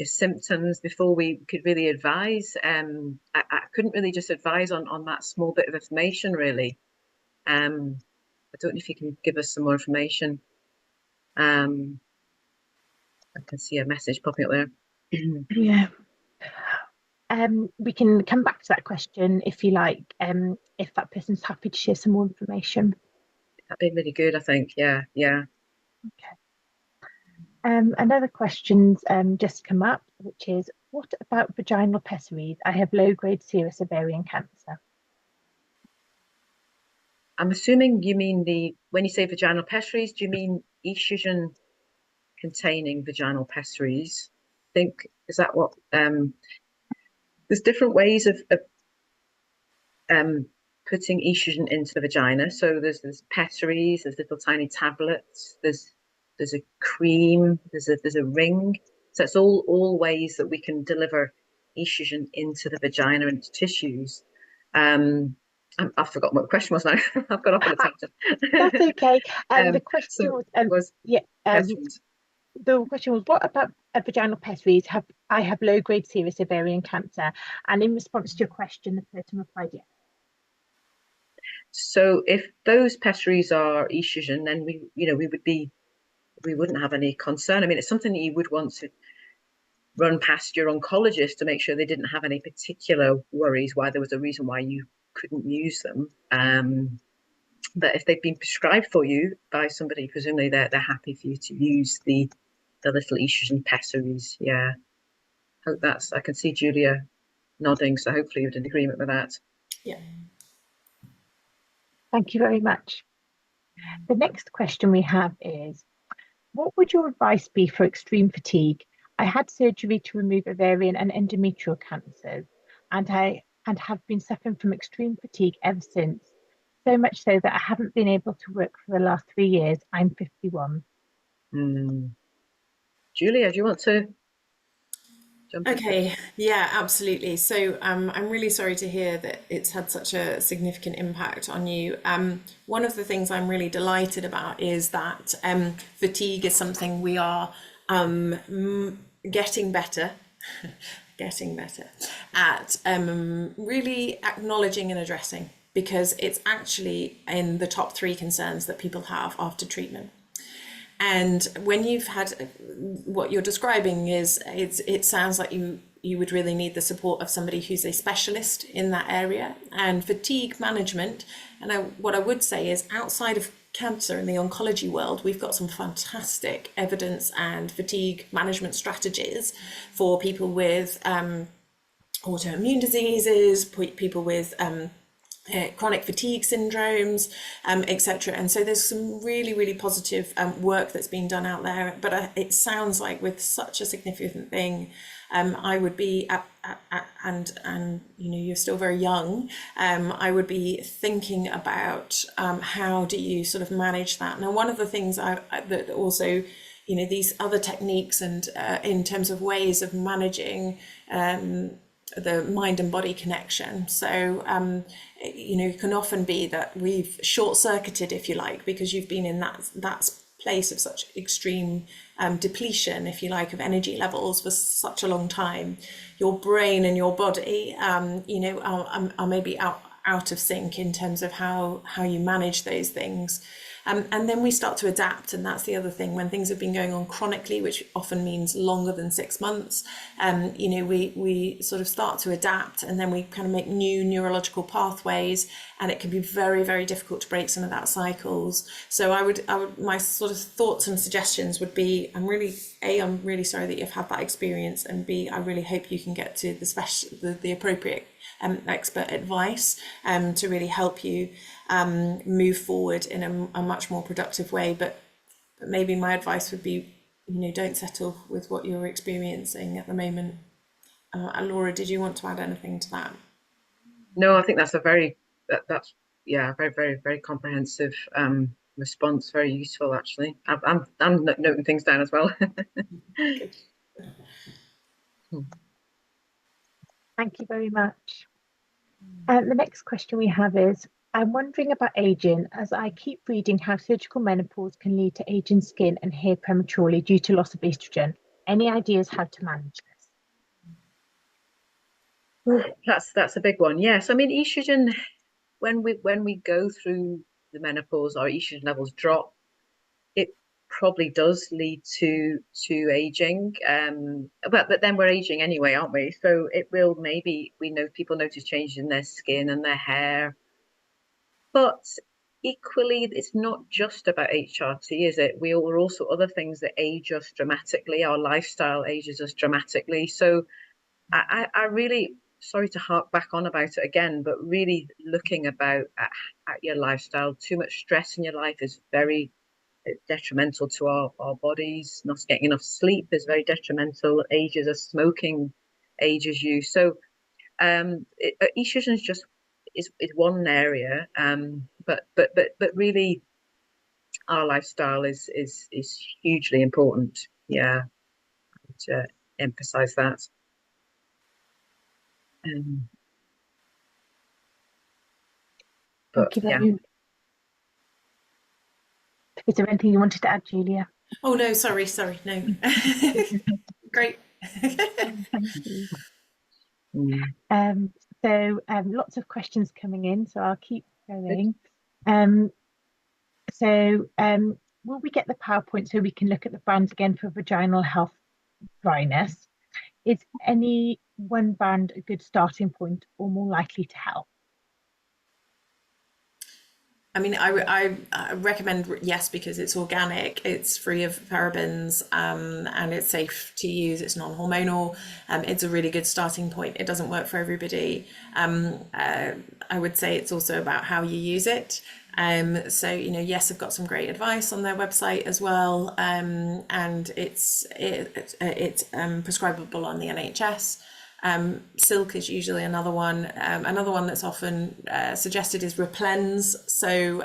symptoms before we could really advise. I couldn't really just advise on that small bit of information really. I don't know if you can give us some more information. I can see a message popping up there. Yeah. We can come back to that question if you like, if that person's happy to share some more information. That'd be really good, I think. Yeah. Okay. Another question's just come up, which is, what about vaginal pessaries? I have low-grade serous ovarian cancer. I'm assuming you mean when you say vaginal pessaries, do you mean estrogen containing vaginal pessaries? I think, is that what, there's different ways of putting estrogen into the vagina. So there's pessaries, there's little tiny tablets, there's a cream, there's a ring. So it's all ways that we can deliver estrogen into the vagina and its tissues. I've forgotten what the question was now. I've got off on a tangent. That's okay. The question was yeah, pessaries. the question was, what about vaginal pessaries? I have low-grade serous ovarian cancer? And in response to your question, the person replied, yes. So if those pessaries are estrogen, then we wouldn't have any concern. I mean, it's something that you would want to run past your oncologist to make sure they didn't have any particular worries, why there was a reason why you couldn't use them. But if they've been prescribed for you by somebody, presumably they're happy for you to use the little estrogen pessaries. Yeah. Hope I can see Julia nodding, so hopefully you're in agreement with that. Yeah. Thank you very much. The next question we have is, what would your advice be for extreme fatigue? I had surgery to remove ovarian and endometrial cancers, and have been suffering from extreme fatigue ever since. So much so that I haven't been able to work for the last 3 years. I'm 51. Julia, do you want to jump in? Okay, yeah, absolutely. So I'm really sorry to hear that it's had such a significant impact on you. One of the things I'm really delighted about is that fatigue is something we are getting better, getting better at really acknowledging and addressing, because it's actually in the top 3 concerns that people have after treatment. And when you've had what you're describing it sounds like you would really need the support of somebody who's a specialist in that area. And fatigue management, and what I would say is, outside of cancer in the oncology world, we've got some fantastic evidence and fatigue management strategies for people with autoimmune diseases, people with chronic fatigue syndromes, etc. And so there's some really, really positive work that's being done out there. But it sounds like with such a significant thing, I would be and you're still very young. I would be thinking about how do you sort of manage that. Now, one of the things that also, these other techniques and in terms of ways of managing the mind and body connection. So, it can often be that we've short-circuited, if you like, because you've been in that place of such extreme depletion, if you like, of energy levels for such a long time. Your brain and your body, are maybe out of sync in terms of how you manage those things. And then we start to adapt, and that's the other thing. When things have been going on chronically, which often means longer than 6 months, we sort of start to adapt, and then we kind of make new neurological pathways, and it can be very, very difficult to break some of that cycles. So I would my sort of thoughts and suggestions would be, I'm really sorry that you've had that experience, and B, I really hope you can get to the appropriate expert advice to really help you move forward in a much more productive way. But maybe my advice would be, don't settle with what you're experiencing at the moment. Laura, did you want to add anything to that? No, I think that's very, very, very comprehensive response. Very useful, actually. I'm noting things down as well. Thank you very much. The next question we have is, I'm wondering about aging, as I keep reading how surgical menopause can lead to aging skin and hair prematurely due to loss of estrogen. Any ideas how to manage this? That's a big one. Yes, I mean, estrogen, when we go through the menopause, our estrogen levels drop. It probably does lead to aging, but then we're aging anyway, aren't we? So it will, maybe we know people notice changes in their skin and their hair, but equally it's not just about HRT, is it? There are also other things that age us dramatically. Our lifestyle ages us dramatically. So I really, sorry to hark back on about it again, but really looking at your lifestyle. Too much stress in your life is very detrimental to our bodies. Not getting enough sleep is very detrimental. Ages of smoking ages you. So estrogen is just is one area, but really our lifestyle is hugely important. Yeah, to emphasize that. Um, Thank but you yeah. very much. Is there anything you wanted to add, Julia? Oh no, sorry, no. Great. Thank you. Mm. Lots of questions coming in, so I'll keep going. Um, will we get the PowerPoint so we can look at the brands again for vaginal health dryness? Is any one brand a good starting point or more likely to help? I mean, I recommend yes, because it's organic, it's free of parabens, and it's safe to use. It's non-hormonal. It's a really good starting point. It doesn't work for everybody. I would say it's also about how you use it. So yes, I've got some great advice on their website as well, and it's prescribable on the NHS. Silk is usually another one. Another one that's often suggested is Replens. So,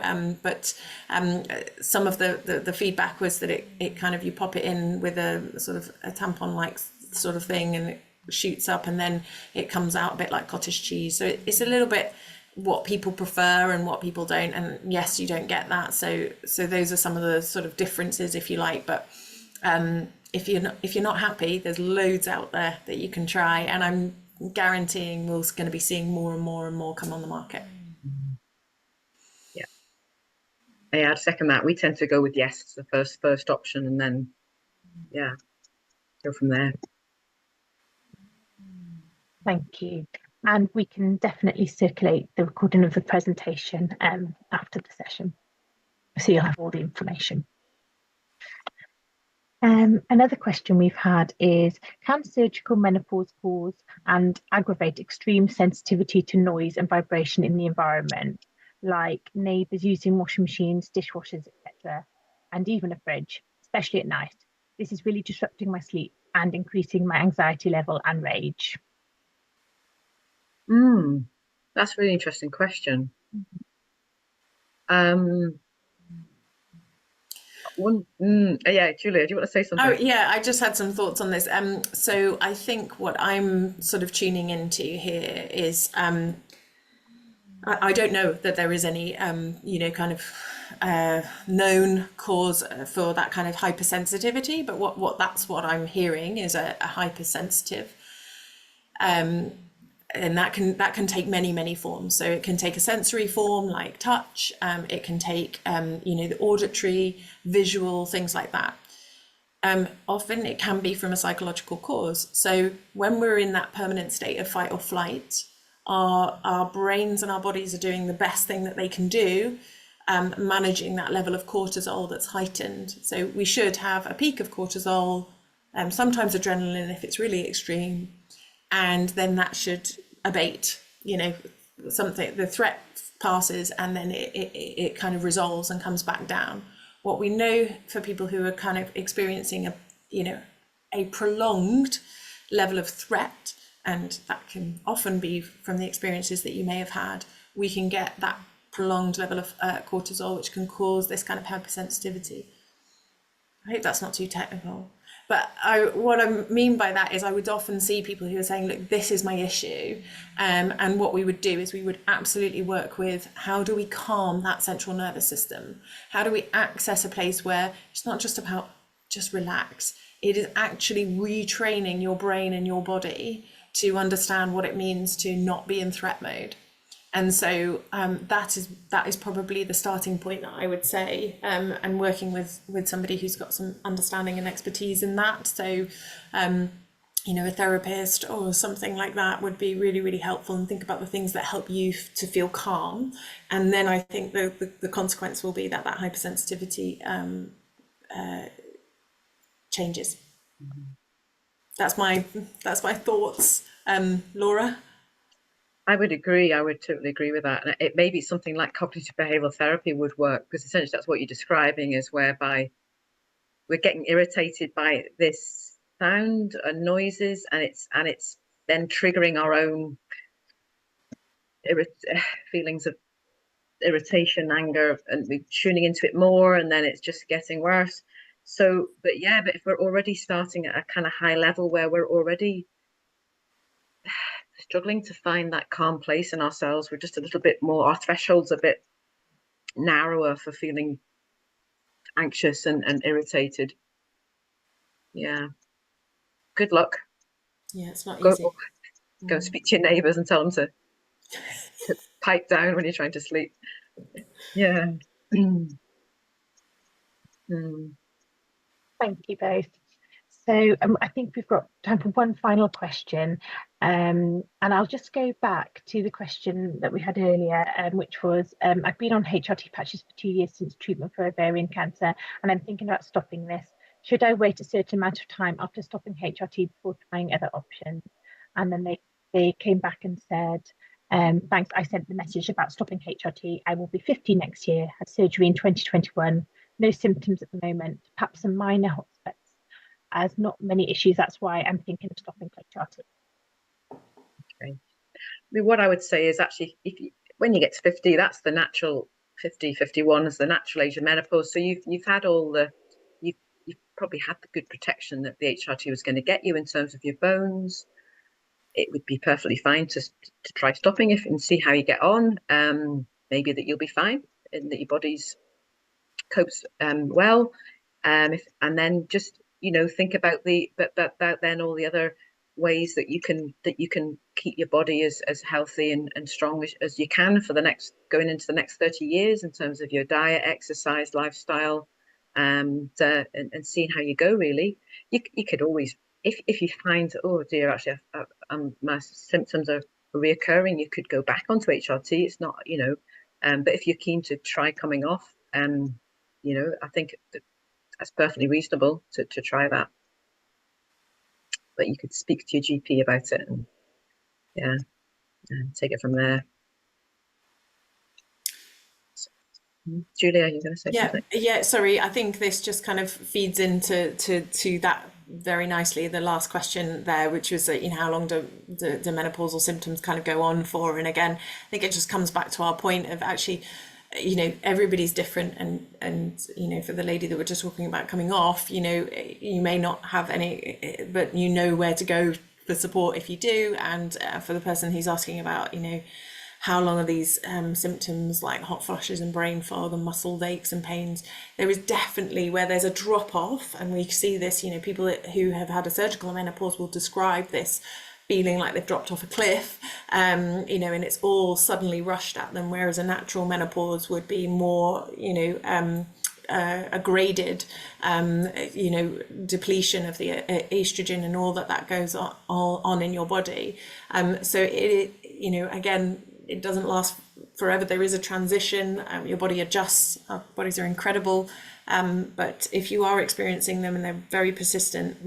some of the feedback was that it kind of, you pop it in with a sort of a tampon-like sort of thing, and it shoots up, and then it comes out a bit like cottage cheese. So it's a little bit what people prefer and what people don't. And yes, you don't get that. So those are some of the sort of differences, if you like. But if you're not happy, there's loads out there that you can try, and I'm guaranteeing we're going to be seeing more and more and more come on the market. Yeah, I'd second that. We tend to go with yes, the first option, and then go from there. Thank you. And we can definitely circulate the recording of the presentation after the session, so you'll have all the information. Another question we've had is, can surgical menopause cause and aggravate extreme sensitivity to noise and vibration in the environment, like neighbours using washing machines, dishwashers, etc., and even a fridge, especially at night? This is really disrupting my sleep and increasing my anxiety level and rage. That's a really interesting question. Yeah, Julia, do you want to say something? Oh yeah, I just had some thoughts on this. So I think what I'm sort of tuning into here is I don't know that there is any kind of known cause for that kind of hypersensitivity, but what I'm hearing is a hypersensitive. And that can take many forms. So it can take a sensory form like touch. It can take the auditory, visual, things like that. Often it can be from a psychological cause. So when we're in that permanent state of fight or flight, our brains and our bodies are doing the best thing that they can do, managing that level of cortisol that's heightened. So we should have a peak of cortisol, sometimes adrenaline if it's really extreme, and then that should abate. The threat passes, and then it kind of resolves and comes back down. What we know for people who are kind of experiencing a prolonged level of threat, and that can often be from the experiences that you may have had, we can get that prolonged level of cortisol, which can cause this kind of hypersensitivity. I hope that's not too technical. But what I mean by that is I would often see people who are saying, look, this is my issue. And what we would do is we would absolutely work with, how do we calm that central nervous system? How do we access a place where it's not just about just relax? It is actually retraining your brain and your body to understand what it means to not be in threat mode. And so that is probably the starting point that I would say, and working with somebody who's got some understanding and expertise in that. So, a therapist or something like that would be really, really helpful, and think about the things that help you to feel calm. And then I think the consequence will be that hypersensitivity changes. that's my thoughts. Laura? I would agree. I would totally agree with that. And it may be something like cognitive behavioral therapy would work, because essentially that's what you're describing, is whereby we're getting irritated by this sound and noises, and it's then triggering our own feelings of irritation, anger, and we're tuning into it more, and then it's just getting worse. So, but if we're already starting at a kind of high level where we're already struggling to find that calm place in ourselves, we're just a little bit more, our threshold's a bit narrower for feeling anxious and irritated. Yeah. Good luck. Yeah, it's not Go easy. go speak to your neighbours and tell them to pipe down when you're trying to sleep. Yeah. Thank you both. So I think we've got time for one final question. And I'll just go back to the question that we had earlier, which was, I've been on HRT patches for 2 years since treatment for ovarian cancer, and I'm thinking about stopping this. Should I wait a certain amount of time after stopping HRT before trying other options? And then they came back and said, thanks, I sent the message about stopping HRT. I will be 50 next year, had surgery in 2021, no symptoms at the moment, perhaps some minor hotspots, as not many issues. That's why I'm thinking of stopping HRT. Okay. I mean, what I would say is actually, when you get to 50, that's the natural 50, 51 is the natural age of menopause. So you've had all the, you've probably had the good protection that the HRT was going to get you in terms of your bones. It would be perfectly fine to try stopping it and see how you get on. Maybe that you'll be fine and that your body's copes well. And then just think about about then all the other ways that you can keep your body as healthy and strong as you can for going into the next 30 years in terms of your diet, exercise, lifestyle, and seeing how you go. Really, you could always, if you find, oh dear, actually my symptoms are reoccurring, you could go back onto HRT. It's not, but if you're keen to try coming off, I think that's perfectly reasonable to try that. But you could speak to your GP about it and take it from there. Julia, you're going to say something? Yeah, sorry. I think this just kind of feeds into to that very nicely. The last question there, which was that, how long do the menopausal symptoms kind of go on for? And again, I think it just comes back to our point of actually, everybody's different, and for the lady that we're just talking about coming off, you may not have any, but where to go for support if you do. And for the person who's asking about, how long are these symptoms like hot flushes and brain fog and muscle aches and pains? There is definitely where there's a drop off, and we see this, people who have had a surgical menopause will describe this feeling like they've dropped off a cliff, and it's all suddenly rushed at them, whereas a natural menopause would be more, a graded, depletion of the estrogen and all that goes on in your body. So again, it doesn't last forever. There is a transition. Your body adjusts. Our bodies are incredible, but if you are experiencing them and they're very persistent,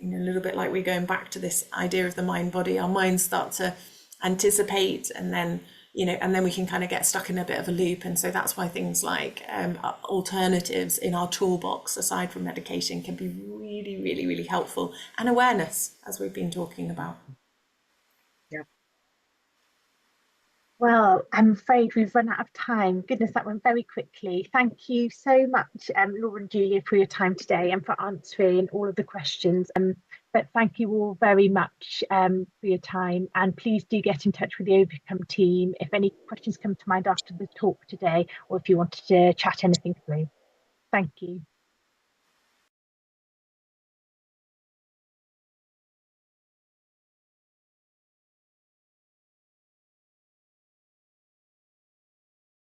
a little bit like we're going back to this idea of the mind body. Our minds start to anticipate, and then we can kind of get stuck in a bit of a loop. And so that's why things like alternatives in our toolbox aside from medication can be really, really, really helpful, and awareness, as we've been talking about. Yeah. Well, I'm afraid we've run out of time. Goodness, that went very quickly. Thank you so much, Laura and Julia, for your time today and for answering all of the questions. But thank you all very much for your time. And please do get in touch with the Ovacome team if any questions come to mind after the talk today, or if you wanted to chat anything through. Thank you.